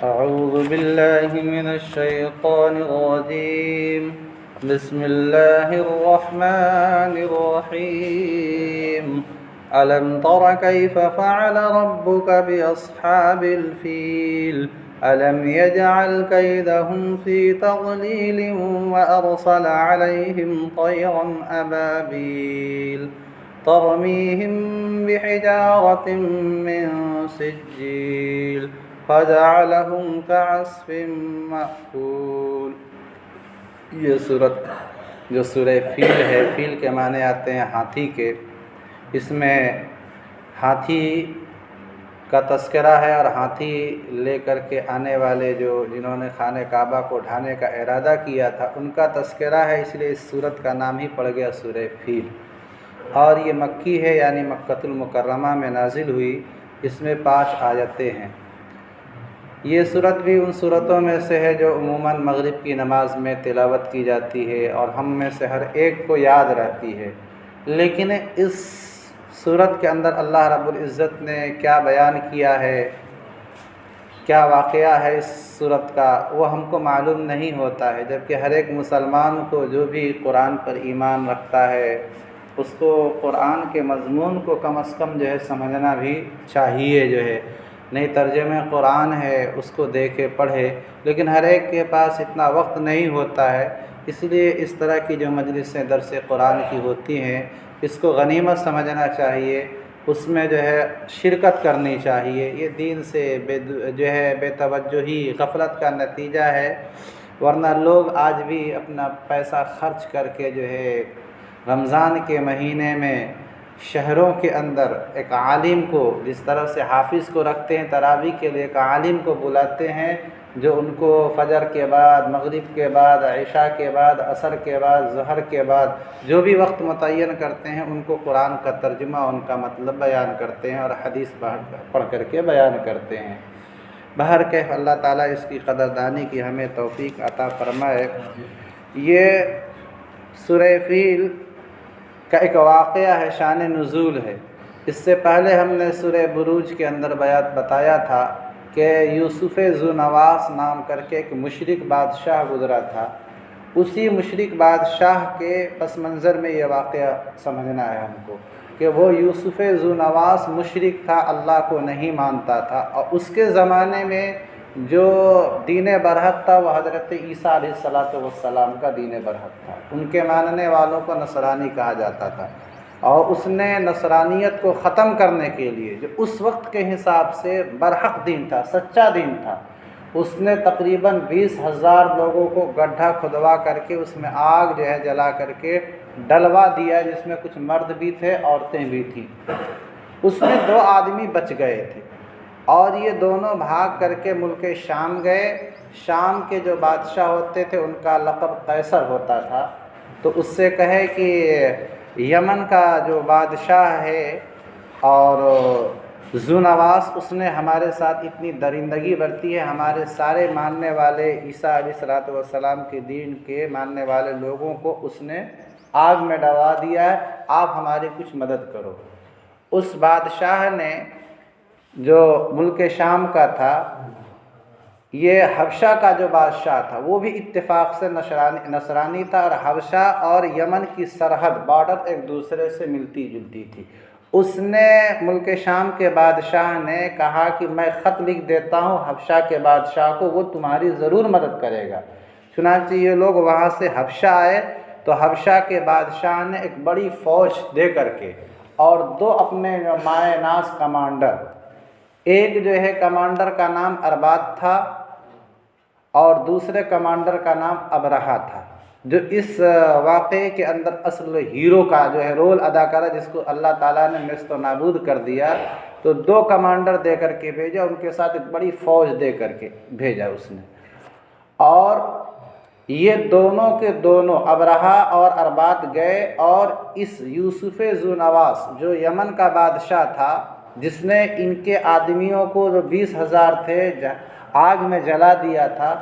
أعوذ بالله من الشيطان الرجيم. بسم الله الرحمن الرحيم. ألم تر كيف فعل ربك بأصحاب الفيل ألم يجعل كيدهم في تضليل وأرسل عليهم طيرا أبابيل ترميهم بحجارة من سجيل فجعلهم كعصف مأكول. یہ صورت جو سورہ فیل ہے، فیل کے معنی آتے ہیں ہاتھی کے. اس میں ہاتھی کا تذکرہ ہے اور ہاتھی لے کر کے آنے والے جنہوں نے خانہ کعبہ کو ڈھانے کا ارادہ کیا تھا ان کا تذکرہ ہے، اس لیے اس صورت کا نام ہی پڑ گیا سورہ فیل. اور یہ مکی ہے، یعنی مکۃ المکرمہ میں نازل ہوئی. اس میں 5 آیتیں ہیں. یہ صورت بھی ان صورتوں میں سے ہے جو عموماً مغرب کی نماز میں تلاوت کی جاتی ہے اور ہم میں سے ہر ایک کو یاد رہتی ہے. لیکن اس صورت کے اندر اللہ رب العزت نے کیا بیان کیا ہے، کیا واقعہ ہے اس صورت کا، وہ ہم کو معلوم نہیں ہوتا ہے. جبکہ ہر ایک مسلمان کو جو بھی قرآن پر ایمان رکھتا ہے اس کو قرآن کے مضمون کو کم از کم سمجھنا بھی چاہیے. نئی ترجمہ قرآن ہے اس کو دیکھے پڑھے، لیکن ہر ایک کے پاس اتنا وقت نہیں ہوتا ہے. اس لیے اس طرح کی جو مجلسیں درس قرآن کی ہوتی ہیں اس کو غنیمت سمجھنا چاہیے، اس میں شرکت کرنی چاہیے. یہ دین سے بے توجہی غفلت کا نتیجہ ہے. ورنہ لوگ آج بھی اپنا پیسہ خرچ کر کے رمضان کے مہینے میں شہروں کے اندر ایک عالم کو، جس طرح سے حافظ کو رکھتے ہیں تراویح کے لیے، ایک عالم کو بلاتے ہیں جو ان کو فجر کے بعد، مغرب کے بعد، عشاء کے بعد، عصر کے بعد، ظہر کے بعد جو بھی وقت متعین کرتے ہیں ان کو قرآن کا ترجمہ، ان کا مطلب بیان کرتے ہیں اور حدیث پڑھ کر کے بیان کرتے ہیں. بہرکیف اللہ تعالیٰ اس کی قدردانی کی ہمیں توفیق عطا فرمائے. یہ سورہ فیل کا ایک واقعہ ہے، شان نزول ہے. اس سے پہلے ہم نے سورہ بروج کے اندر بتایا تھا کہ یوسف ذونواس نام کر کے ایک مشرک بادشاہ گزرا تھا. اسی مشرک بادشاہ کے پس منظر میں یہ واقعہ سمجھنا ہے ہم کو کہ وہ یوسف ذونواس مشرک تھا، اللہ کو نہیں مانتا تھا، اور اس کے زمانے میں جو دین برحق تھا وہ حضرت عیسیٰ علیہ السلام کا دین برحق تھا. ان کے ماننے والوں کو نصرانی کہا جاتا تھا، اور اس نے نصرانیت کو ختم کرنے کے لیے جو اس وقت کے حساب سے برحق دین تھا، سچا دین تھا، اس نے تقریباً 20,000 لوگوں کو گڈھا کھدوا کر کے اس میں آگ جلا کر کے ڈلوا دیا، جس میں کچھ مرد بھی تھے، عورتیں بھی تھیں. اس میں 2 آدمی بچ گئے تھے اور یہ دونوں بھاگ کر کے ملک شام گئے. شام کے جو بادشاہ ہوتے تھے ان کا لقب قیصر ہوتا تھا. تو اس سے کہے کہ یمن کا جو بادشاہ ہے اور ذونواس، اس نے ہمارے ساتھ اتنی درندگی برتی ہے، ہمارے سارے ماننے والے عیسیٰ علیہ السلام کے دین کے ماننے والے لوگوں کو اس نے آگ میں ڈلوا دیا ہے، آپ ہماری کچھ مدد کرو. اس بادشاہ نے جو ملک شام کا تھا، یہ حبشہ کا جو بادشاہ تھا وہ بھی اتفاق سے نصرانی تھا، اور حبشہ اور یمن کی سرحد بارڈر ایک دوسرے سے ملتی جلتی تھی. اس نے ملک شام کے بادشاہ نے کہا کہ میں خط لکھ دیتا ہوں حبشہ کے بادشاہ کو، وہ تمہاری ضرور مدد کرے گا. چنانچہ یہ لوگ وہاں سے حبشہ آئے تو حبشہ کے بادشاہ نے ایک بڑی فوج دے کر کے اور 2 اپنے مائع ناز کمانڈر، ایک کمانڈر کا نام ارباد تھا اور دوسرے کمانڈر کا نام ابرہہ تھا، جو اس واقعے کے اندر اصل ہیرو کا رول ادا کرا، جس کو اللہ تعالیٰ نے نیست و نابود کر دیا. تو 2 کمانڈر دے کر کے بھیجا، ان کے ساتھ ایک بڑی فوج دے کر کے بھیجا اس نے. اور یہ دونوں کے دونوں ابرہہ اور ارباد گئے اور اس یوسف ذونواس جو یمن کا بادشاہ تھا، جس نے ان کے آدمیوں کو جو 20,000 تھے آگ میں جلا دیا تھا،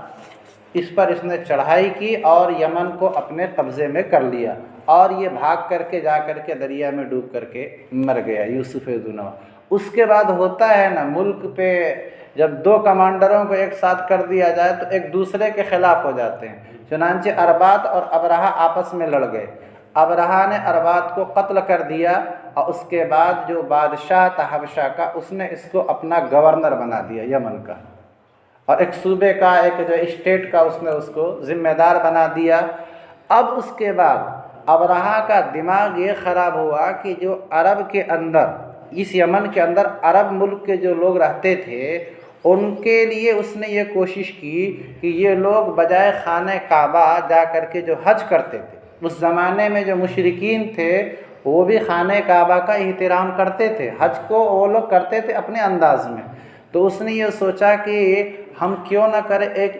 اس پر اس نے چڑھائی کی اور یمن کو اپنے قبضے میں کر لیا. اور یہ بھاگ کر کے جا کر کے دریا میں ڈوب کر کے مر گیا یوسف ذونواس. اس کے بعد ہوتا ہے نا، ملک پہ جب دو کمانڈروں کو ایک ساتھ کر دیا جائے تو ایک دوسرے کے خلاف ہو جاتے ہیں۔ چنانچہ اربات اور ابرہہ آپس میں لڑ گئے، ابرہہ نے اربات کو قتل کر دیا اور اس کے بعد جو بادشاہ تھا حبشہ کا اس نے اس کو اپنا گورنر بنا دیا یمن کا، اور ایک صوبے کا ایک جو اسٹیٹ کا اس نے اس کو ذمہ دار بنا دیا۔ اب اس کے بعد ابرہہ کا دماغ یہ خراب ہوا کہ جو عرب کے اندر، اس یمن کے اندر عرب ملک کے جو لوگ رہتے تھے ان کے لیے اس نے یہ کوشش کی کہ یہ لوگ بجائے خانہ کعبہ جا کر کے جو حج کرتے تھے، اس زمانے میں جو مشرکین تھے وہ بھی خانہ کعبہ کا احترام کرتے تھے، حج کو وہ لوگ کرتے تھے اپنے انداز میں، تو اس نے یہ سوچا کہ ہم کیوں نہ کریں ایک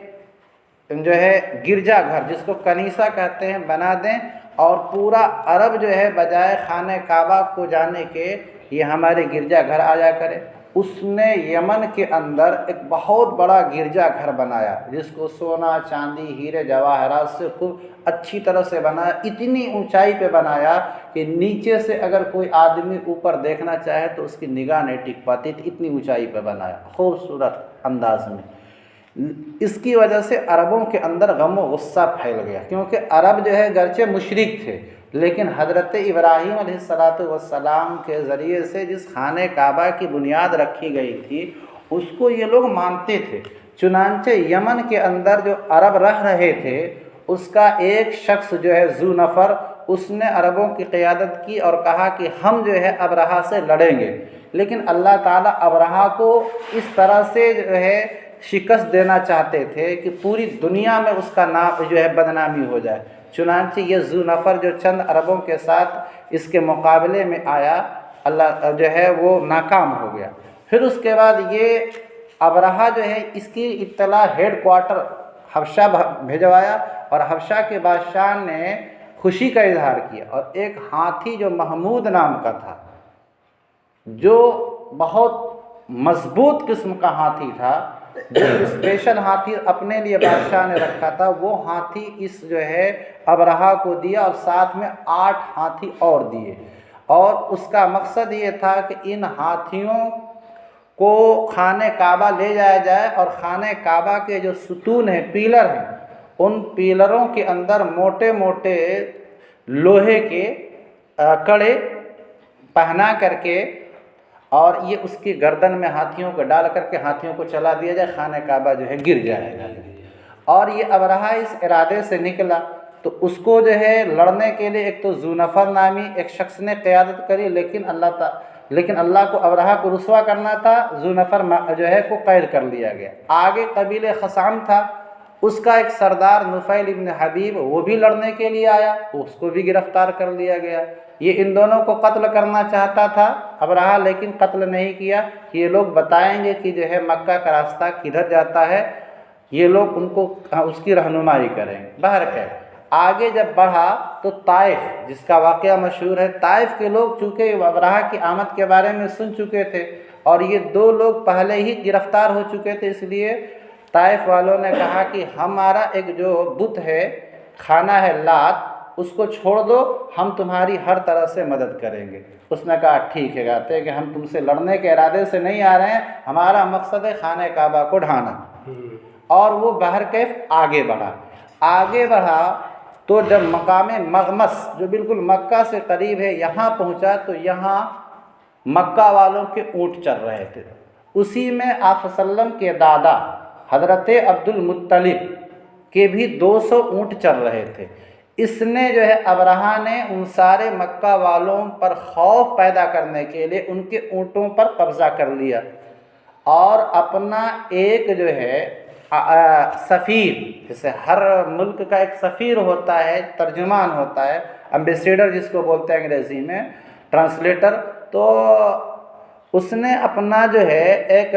جو ہے گرجا گھر جس کو کنیسہ کہتے ہیں بنا دیں، اور پورا عرب جو ہے بجائے خانہ کعبہ کو جانے کے یہ ہمارے گرجا گھر آیا کرے۔ اس نے یمن کے اندر ایک بہت بڑا گرجا گھر بنایا جس کو سونا چاندی ہیرے جواہرات سے خوب اچھی طرح سے بنایا، اتنی اونچائی پہ بنایا کہ نیچے سے اگر کوئی آدمی اوپر دیکھنا چاہے تو اس کی نگاہ نہیں ٹک پاتی تھی، اتنی اونچائی پہ بنایا خوبصورت انداز میں۔ اس کی وجہ سے عربوں کے اندر غم و غصہ پھیل گیا، کیونکہ عرب جو ہے گرچہ مشرک تھے لیکن حضرت ابراہیم علیہ السلام کے ذریعے سے جس خانہ کعبہ کی بنیاد رکھی گئی تھی اس کو یہ لوگ مانتے تھے۔ چنانچہ یمن کے اندر جو عرب رہ رہے تھے اس کا ایک شخص جو ہے ذو نفر، اس نے عربوں کی قیادت کی اور کہا کہ ہم جو ہے ابرہہ سے لڑیں گے، لیکن اللہ تعالیٰ ابرہہ کو اس طرح سے جو ہے شکست دینا چاہتے تھے کہ پوری دنیا میں اس کا نام جو ہے بدنامی ہو جائے۔ چنانچہ یہ ذو نفر جو چند عربوں کے ساتھ اس کے مقابلے میں آیا، اللہ جو ہے وہ ناکام ہو گیا۔ پھر اس کے بعد یہ ابرہہ جو ہے اس کی اطلاع ہیڈ کوارٹر حبشہ بھیجوایا، اور حبشہ کے بادشاہ نے خوشی کا اظہار کیا، اور ایک ہاتھی جو محمود نام کا تھا، جو بہت مضبوط قسم کا ہاتھی تھا، جو اسپیشل ہاتھی اپنے لیے بادشاہ نے رکھا تھا، وہ ہاتھی اس جو ہے ابرہہ کو دیا، اور ساتھ میں 8 ہاتھی اور دیے، اور اس کا مقصد یہ تھا کہ ان ہاتھیوں کو خانہ کعبہ لے جایا جائے، اور خانہ کعبہ کے جو ستون ہیں، پیلر ہیں، ان پیلروں کے اندر موٹے موٹے لوہے کے کڑے پہنا کر کے، اور یہ اس کی گردن میں ہاتھیوں کو ڈال کر کے ہاتھیوں کو چلا دیا جائے، خانہ کعبہ جو ہے گر جائے گا۔ اور یہ ابرہہ اس ارادے سے نکلا تو اس کو جو ہے لڑنے کے لیے ایک تو ذو نفر نامی ایک شخص نے قیادت کری، لیکن اللہ کو ابرہہ کو رسوا کرنا تھا، ذو نفر جو ہے کو قید کر لیا گیا۔ آگے قبیل خثعم تھا، اس کا ایک سردار نفیل ابن حبیب وہ بھی لڑنے کے لیے آیا، اس کو بھی گرفتار کر لیا گیا۔ یہ ان دونوں کو قتل کرنا چاہتا تھا ابرہہ، لیکن قتل نہیں کیا۔ یہ لوگ بتائیں گے کہ جو ہے مکہ کا راستہ کدھر جاتا ہے، یہ لوگ ان کو اس کی رہنمائی کریں گے۔ بہرکیف آگے جب بڑھا تو طائف، جس کا واقعہ مشہور ہے، طائف کے لوگ چونکہ ابرہہ کی آمد کے بارے میں سن چکے تھے، اور یہ 2 لوگ پہلے ہی گرفتار ہو چکے تھے، اس لیے طائف والوں نے کہا کہ ہمارا ایک جو بت ہے، خانہ ہے لات، اس کو چھوڑ دو، ہم تمہاری ہر طرح سے مدد کریں گے۔ اس نے کہا ٹھیک ہے، کہتے ہیں کہ ہم تم سے لڑنے کے ارادے سے نہیں آ رہے ہیں، ہمارا مقصد ہے خانہ کعبہ کو ڈھانا۔ اور وہ بہرکیف آگے بڑھا تو جب مقام مغمس جو بالکل مکہ سے قریب ہے یہاں پہنچا تو یہاں مکہ والوں کے اونٹ چل رہے تھے، اسی میں آپ صلی اللہ علیہ وسلم کے دادا حضرت عبد المطلب کے بھی 200 اونٹ چل رہے تھے۔ اس نے جو ہے ابرہہ نے ان سارے مکہ والوں پر خوف پیدا کرنے کے لیے ان کے اونٹوں پر قبضہ کر لیا، اور اپنا ایک جو ہے سفیر، جیسے ہر ملک کا ایک سفیر ہوتا ہے، ترجمان ہوتا ہے، امبیسیڈر جس کو بولتے ہیں انگریزی میں، ٹرانسلیٹر، تو اس نے اپنا جو ہے ایک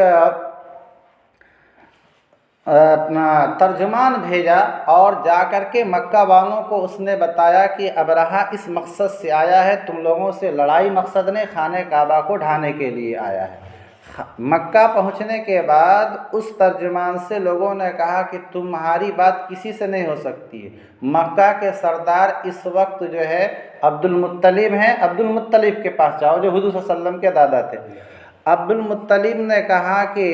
اپنا ترجمان بھیجا، اور جا کر کے مکہ والوں کو اس نے بتایا کہ ابرہہ اس مقصد سے آیا ہے، تم لوگوں سے لڑائی مقصد نے، خانہ کعبہ کو ڈھانے کے لیے آیا ہے۔ مکہ پہنچنے کے بعد اس ترجمان سے لوگوں نے کہا کہ تمہاری بات کسی سے نہیں ہو سکتی ہے، مکہ کے سردار اس وقت جو ہے عبد المطلب ہیں، عبد المطلب کے پاس جاؤ، جو حضور صلی اللہ علیہ وسلم کے دادا تھے۔ عبد المطلب نے کہا کہ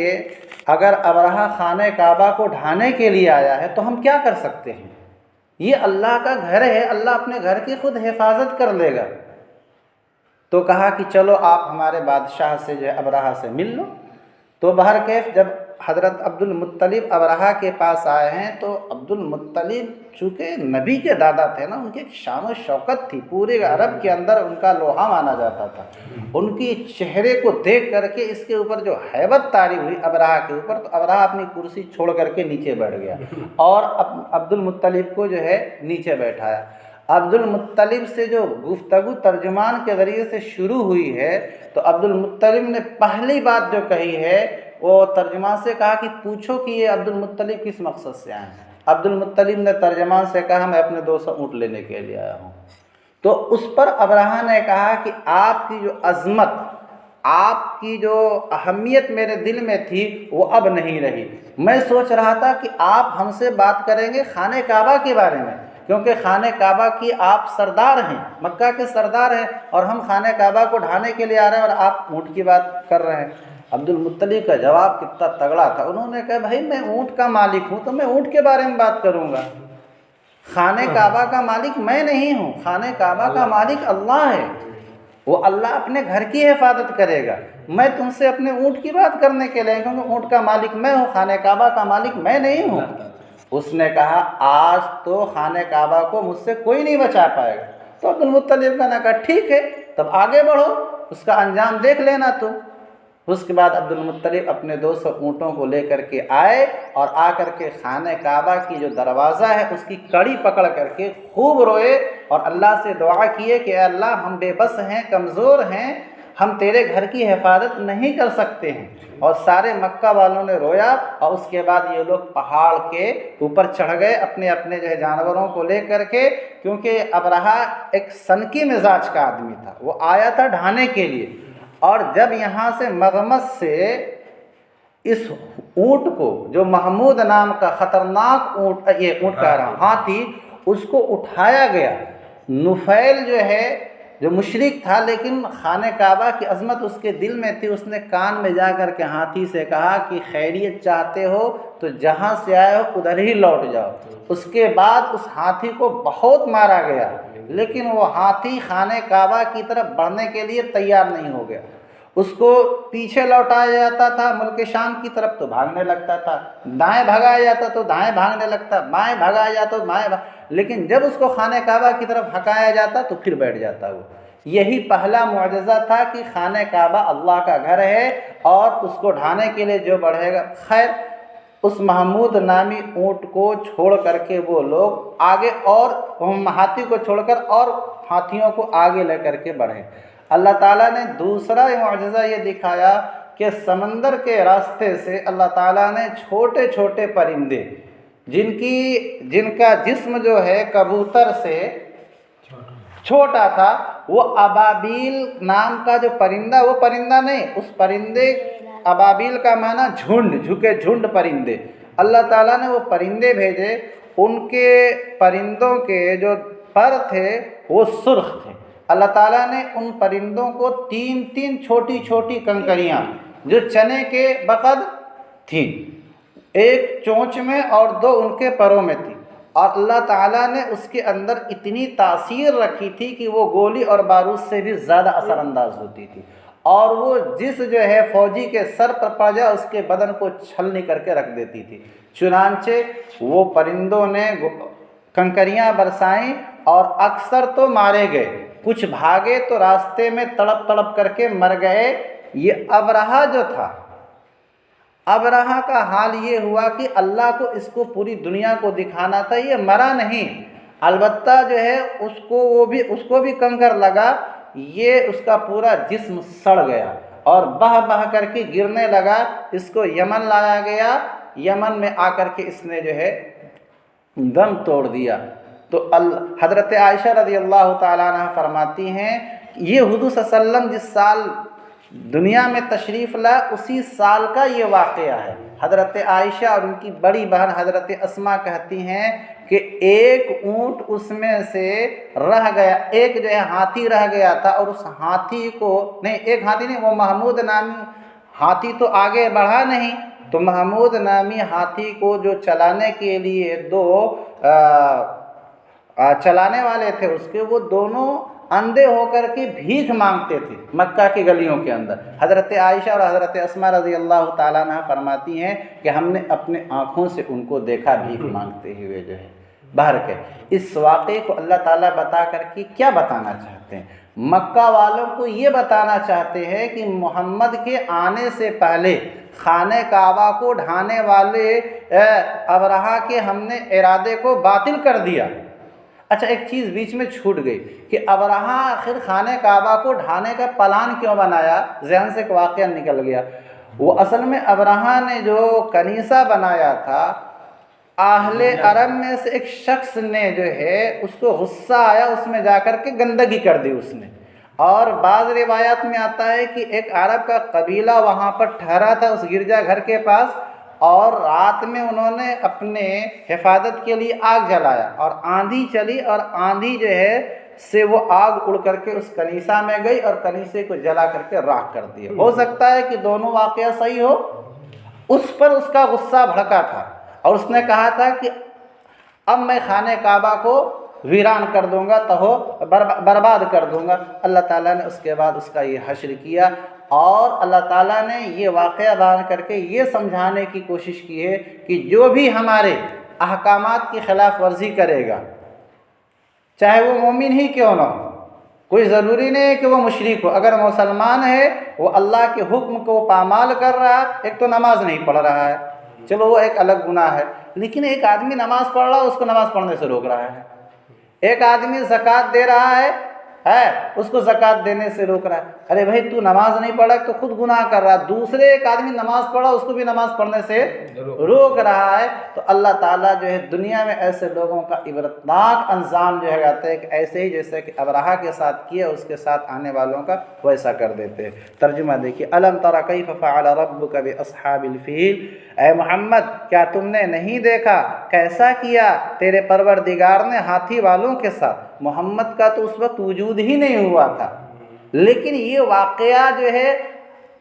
اگر ابرہہ خانہ کعبہ کو ڈھانے کے لیے آیا ہے تو ہم کیا کر سکتے ہیں؟ یہ اللہ کا گھر ہے، اللہ اپنے گھر کی خود حفاظت کر لے گا۔ تو کہا کہ چلو آپ ہمارے بادشاہ سے جو ہے ابرہہ سے مل لو۔ تو بہرکیف جب حضرت عبد المطلب ابرہہ کے پاس آئے ہیں تو عبد المطلب چونکہ نبی کے دادا تھے نا، ان کی ایک شان و شوکت تھی، پورے عرب کے اندر ان کا لوہا مانا جاتا تھا۔ ان کی چہرے کو دیکھ کر کے اس کے اوپر جو ہیبت طاری ہوئی ابرہہ کے اوپر، تو ابرہہ اپنی کرسی چھوڑ کر کے نیچے بیٹھ گیا اور عبد المطلب کو جو ہے نیچے بیٹھایا۔ عبد المطلب سے جو گفتگو ترجمان کے ذریعے سے شروع ہوئی ہے، تو عبد المطلب نے پہلی بات جو کہی ہے وہ ترجمان سے کہا کہ پوچھو کہ یہ عبد المطلب کس مقصد سے آئے ہیں۔ عبد المطلب نے ترجمان سے کہا میں اپنے 200 اونٹ لینے کے لیے آیا ہوں۔ تو اس پر ابرہہ نے کہا کہ آپ کی جو عظمت، آپ کی جو اہمیت میرے دل میں تھی وہ اب نہیں رہی۔ میں سوچ رہا تھا کہ آپ ہم سے بات کریں گے خانہ کعبہ کے بارے میں، کیونکہ خانہ کعبہ کی آپ سردار ہیں، مکہ کے سردار ہیں، اور ہم خانہ کعبہ کو ڈھانے کے لیے آ رہے ہیں اور آپ اونٹ کی بات کر رہے ہیں۔ عبد المطلب کا جواب کتنا تگڑا تھا، انہوں نے کہا بھائی میں اونٹ کا مالک ہوں تو میں اونٹ کے بارے میں بات کروں گا، خانہ کعبہ کا مالک میں نہیں ہوں، خانہ کعبہ کا مالک اللہ ہے، وہ اللہ اپنے گھر کی حفاظت کرے گا، میں تم سے اپنے اونٹ کی بات کرنے کے لیے، کیونکہ اونٹ کا مالک میں ہوں، خانہ کعبہ کا مالک میں نہیں ہوں۔ اس نے کہا آج تو خانہ کعبہ کو مجھ سے کوئی نہیں بچا پائے گا۔ تو عبد المطلب نے کہا ٹھیک ہے تب آگے بڑھو، اس کا انجام دیکھ لینا تم۔ اس کے بعد عبد المطلب اپنے 200 اونٹوں کو لے کر کے آئے اور آ کر کے خانہ کعبہ کی جو دروازہ ہے اس کی کڑی پکڑ کر کے خوب روئے اور اللہ سے دعا کیے کہ اے اللہ ہم بے بس ہیں، کمزور ہیں، ہم تیرے گھر کی حفاظت نہیں کر سکتے ہیں۔ اور سارے مکہ والوں نے رویا، اور اس کے بعد یہ لوگ پہاڑ کے اوپر چڑھ گئے اپنے اپنے جو ہے جانوروں کو لے کر کے، کیونکہ ابرہہ ایک سنکی مزاج کا آدمی تھا، وہ آیا تھا ڈھانے کے لیے، اور جب یہاں سے مغمس سے اس اونٹ کو جو محمود نام کا خطرناک اونٹ، یہ اونٹ کہہ رہا ہوں ہاتھی، اس کو اٹھایا گیا۔ نفیل جو ہے جو مشرک تھا لیکن خانہ کعبہ کی عظمت اس کے دل میں تھی، اس نے کان میں جا کر کے ہاتھی سے کہا کہ خیریت چاہتے ہو تو جہاں سے آئے ہو ادھر ہی لوٹ جاؤ۔ اس کے بعد اس ہاتھی کو بہت مارا گیا، لیکن وہ ہاتھی خانہ کعبہ کی طرف بڑھنے کے لیے تیار نہیں ہو گیا۔ اس کو پیچھے لوٹایا جاتا تھا ملک شام کی طرف تو بھاگنے لگتا تھا، دائیں بھگایا جاتا تو دائیں بھاگنے لگتا، بائیں بھگایا جاتا تو بائیں لیکن جب اس کو خانہ کعبہ کی طرف ہکایا جاتا تو پھر بیٹھ جاتا وہ۔ یہی پہلا معجزہ تھا کہ خانہ کعبہ اللہ کا گھر ہے اور اس کو ڈھانے کے لیے جو بڑھے گا۔ خیر اس محمود نامی اونٹ کو چھوڑ کر کے وہ لوگ آگے، اور ہاتھی کو چھوڑ کر اور ہاتھیوں کو آگے لے کر کے بڑھے۔ اللہ تعالیٰ نے دوسرا معجزہ یہ دکھایا کہ سمندر کے راستے سے اللہ تعالیٰ نے چھوٹے چھوٹے پرندے جن کا جسم جو ہے کبوتر سے چھوٹا تھا، وہ ابابیل نام کا جو پرندہ، وہ پرندہ نہیں، اس پرندے ابابیل کا معنی جھنڈ، جھکے جھنڈ پرندے، اللہ تعالیٰ نے وہ پرندے بھیجے، ان کے پرندوں کے جو پر تھے وہ سرخ تھے۔ اللہ تعالیٰ نے ان پرندوں کو 3 چھوٹی چھوٹی کنکریاں جو چنے کے بقد تھیں، ایک چونچ میں اور 2 ان کے پروں میں تھی، اور اللہ تعالیٰ نے اس کے اندر اتنی تاثیر رکھی تھی کہ وہ گولی اور بارود سے بھی زیادہ اثر انداز ہوتی تھی، اور وہ جس جو ہے فوجی کے سر پر پڑ جائے اس کے بدن کو چھلنی کر کے رکھ دیتی تھی۔ چنانچہ وہ پرندوں نے کنکریاں برسائیں اور اکثر تو مارے گئے، کچھ بھاگے تو راستے میں تڑپ تڑپ کر کے مر گئے۔ یہ ابرہہ جو تھا، ابرہہ کا حال یہ ہوا کہ اللہ کو اس کو پوری دنیا کو دکھانا تھا، یہ مرا نہیں، البتہ جو ہے اس کو بھی کنکر لگا، یہ اس کا پورا جسم سڑ گیا اور بہہ بہہ کر کے گرنے لگا۔ اس کو یمن لایا گیا، یمن میں آ کر کے اس نے جو ہے دم توڑ دیا۔ تو حضرت عائشہ رضی اللہ تعالیٰ عنہ فرماتی ہیں یہ حضور صلی اللہ علیہ وسلم جس سال دنیا میں تشریف لا اسی سال کا یہ واقعہ ہے۔ حضرت عائشہ اور ان کی بڑی بہن حضرت اسما کہتی ہیں کہ ایک اونٹ اس میں سے رہ گیا، ایک جو ہے ہاتھی رہ گیا تھا، اور اس ہاتھی کو ایک ہاتھی نہیں، وہ محمود نامی ہاتھی تو آگے بڑھا نہیں، تو محمود نامی ہاتھی کو جو چلانے کے لیے دو چلانے والے تھے اس کے، وہ دونوں اندھے ہو کر کے بھیک مانگتے تھے مکہ کی گلیوں کے اندر۔ حضرت عائشہ اور حضرت اسماء رضی اللہ تعالیٰ عنہ فرماتی ہیں کہ ہم نے اپنے آنکھوں سے ان کو دیکھا بھیک مانگتے ہوئے جو ہے باہر کے۔ اس واقعے کو اللہ تعالیٰ بتا کر کے کیا بتانا چاہتے ہیں؟ مکہ والوں کو یہ بتانا چاہتے ہیں کہ محمد کے آنے سے پہلے خانہ کعبہ کو ڈھانے والے ابرہہ کے ہم نے ارادے کو باطل کر دیا۔ اچھا ایک چیز بیچ میں چھوٹ گئی کہ ابرہہ آخر خانہ کعبہ کو ڈھانے کا پلان کیوں بنایا؟ ذہن سے ایک واقعہ نکل گیا۔ وہ اصل میں ابرہہ نے جو کنیسہ بنایا تھا، اہل عرب میں سے ایک شخص نے جو ہے اس کو غصہ آیا، اس میں جا کر کے گندگی کر دی اس نے۔ اور بعض روایات میں آتا ہے کہ ایک عرب کا قبیلہ وہاں پر ٹھہرا تھا اس گرجا گھر کے پاس، اور رات میں انہوں نے اپنے حفاظت کے لیے آگ جلایا، اور آندھی چلی اور آندھی جو ہے سے وہ آگ اڑ کر کے اس کنیسہ میں گئی اور کنیسے کو جلا کر کے راکھ کر دیا۔ ہو سکتا ہے کہ دونوں واقعہ صحیح ہو۔ اس پر اس کا غصہ بھڑکا تھا اور اس نے کہا تھا کہ اب میں خانہ کعبہ کو ویران کر دوں گا، برباد کر دوں گا۔ اللہ تعالیٰ نے اس کے بعد اس کا یہ حشر کیا، اور اللہ تعالیٰ نے یہ واقعہ بیان کر کے یہ سمجھانے کی کوشش کی ہے کہ جو بھی ہمارے احکامات کی خلاف ورزی کرے گا، چاہے وہ مومن ہی کیوں نہ ہو، کوئی ضروری نہیں ہے کہ وہ مشرک ہو، اگر مسلمان ہے وہ اللہ کے حکم کو پامال کر رہا ہے، ایک تو نماز نہیں پڑھ رہا ہے، چلو وہ ایک الگ گناہ ہے، لیکن ایک آدمی نماز پڑھ رہا ہے اس کو نماز پڑھنے سے روک رہا ہے، ایک آدمی زکوٰۃ دے رہا ہے اس کو زکوٰۃ دینے سے روک رہا ہے۔ ارے بھائی تو نماز نہیں پڑھا تو خود گناہ کر رہا ہے، دوسرے ایک آدمی نماز پڑھا اس کو بھی نماز پڑھنے سے روک رہا ہے۔ تو اللہ تعالیٰ جو ہے دنیا میں ایسے لوگوں کا عبرتناک انجام جو ہے آتا ہے کہ ایسے ہی جیسے کہ ابرہہ کے ساتھ کیا اس کے ساتھ آنے والوں کا ویسا کر دیتے ہیں۔ ترجمہ دیکھیے، الم تر کیف فعل ربک باصحاب الفیل، اے محمد کیا تم نے نہیں دیکھا کیسا کیا تیرے پروردگار نے ہاتھی والوں کے ساتھ؟ محمد کا تو اس وقت وجود ہی نہیں ہوا تھا، لیکن یہ واقعہ جو ہے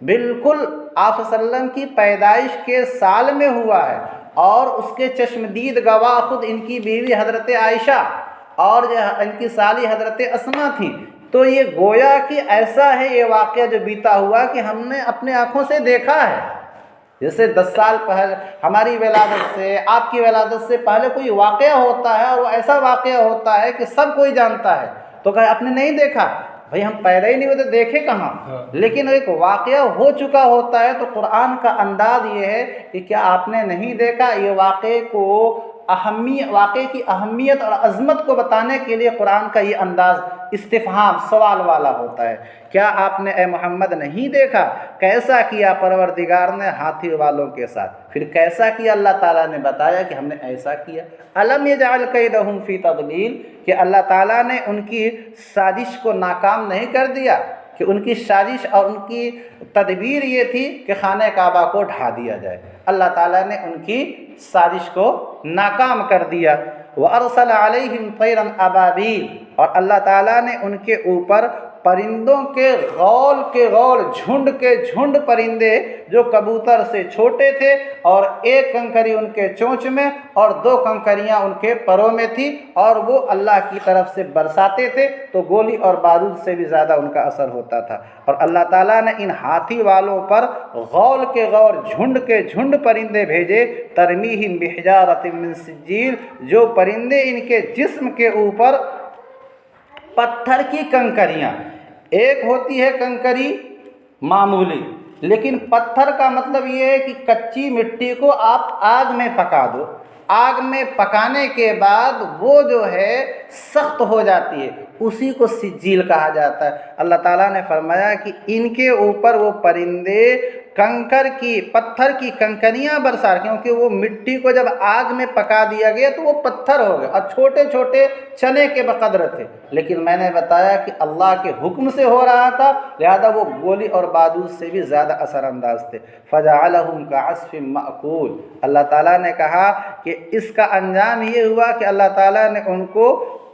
بالکل آپ صلی اللہ علیہ وسلم کی پیدائش کے سال میں ہوا ہے، اور اس کے چشمدید گواہ خود ان کی بیوی حضرت عائشہ اور جو ان کی سالی حضرت اسماء تھیں۔ تو یہ گویا کہ ایسا ہے یہ واقعہ جو بیتا ہوا کہ ہم نے اپنے آنکھوں سے دیکھا ہے۔ جیسے 10 سال پہلے ہماری ولادت سے، آپ کی ولادت سے پہلے کوئی واقعہ ہوتا ہے، اور وہ ایسا واقعہ ہوتا ہے کہ سب کوئی جانتا ہے، تو کہ آپ نے نہیں دیکھا، بھئی ہم پیدا ہی نہیں ہوتے دیکھے کہاں، لیکن ایک واقعہ ہو چکا ہوتا ہے۔ تو قرآن کا انداز یہ ہے کہ کیا آپ نے نہیں دیکھا، یہ واقعے کی اہمیت اور عظمت کو بتانے کے لیے قرآن کا یہ انداز استفہام سوال والا ہوتا ہے۔ کیا آپ نے اے محمد نہیں دیکھا کیسا کیا پروردگار نے ہاتھی والوں کے ساتھ؟ پھر کیسا کیا اللہ تعالیٰ نے بتایا کہ ہم نے ایسا کیا۔ الم یجعل کیدہم فی تضلیل، کہ اللہ تعالیٰ نے ان کی سازش کو ناکام نہیں کر دیا، کہ ان کی سازش اور ان کی تدبیر یہ تھی کہ خانہ کعبہ کو ڈھا دیا جائے، اللہ تعالیٰ نے ان کی سازش کو ناکام کر دیا۔ وَأَرْسَلَ عَلَيْهِمْ طَيْرًا أَبَابِيلَ، اور اللہ تعالیٰ نے ان کے اوپر پرندوں کے غول جھنڈ کے جھنڈ پرندے جو کبوتر سے چھوٹے تھے، اور ایک کنکری ان کے چونچ میں اور 2 کنکریاں ان کے پروں میں تھی، اور وہ اللہ کی طرف سے برساتے تھے تو گولی اور بارود سے بھی زیادہ ان کا اثر ہوتا تھا۔ اور اللہ تعالیٰ نے ان ہاتھی والوں پر غول جھنڈ کے جھنڈ پرندے بھیجے، ترمیہم بحجارۃ من سجیل، جو پرندے ان کے جسم کے اوپر پتھر کی کنکریاں، ایک ہوتی ہے کنکری معمولی، لیکن پتھر کا مطلب یہ ہے کہ کچی مٹی کو آپ آگ میں پکا دو، آگ میں پکانے کے بعد وہ جو ہے سخت ہو جاتی ہے، اسی کو سجیل کہا جاتا ہے۔ اللہ تعالیٰ نے فرمایا کہ ان کے اوپر وہ پرندے پتھر کی کنکریاں برسا، کیونکہ وہ مٹی کو جب آگ میں پکا دیا گیا تو وہ پتھر ہو گئے اور چھوٹے چھوٹے چنے کے بقدر تھے، لیکن میں نے بتایا کہ اللہ کے حکم سے ہو رہا تھا، لہذا وہ گولی اور بارود سے بھی زیادہ اثر انداز تھے۔ فَجَعَلَهُمْ كَعَصْفٍ مَأْكُولٍ، اللہ تعالیٰ نے کہا کہ اس کا انجام یہ ہوا کہ اللہ تعالیٰ نے ان کو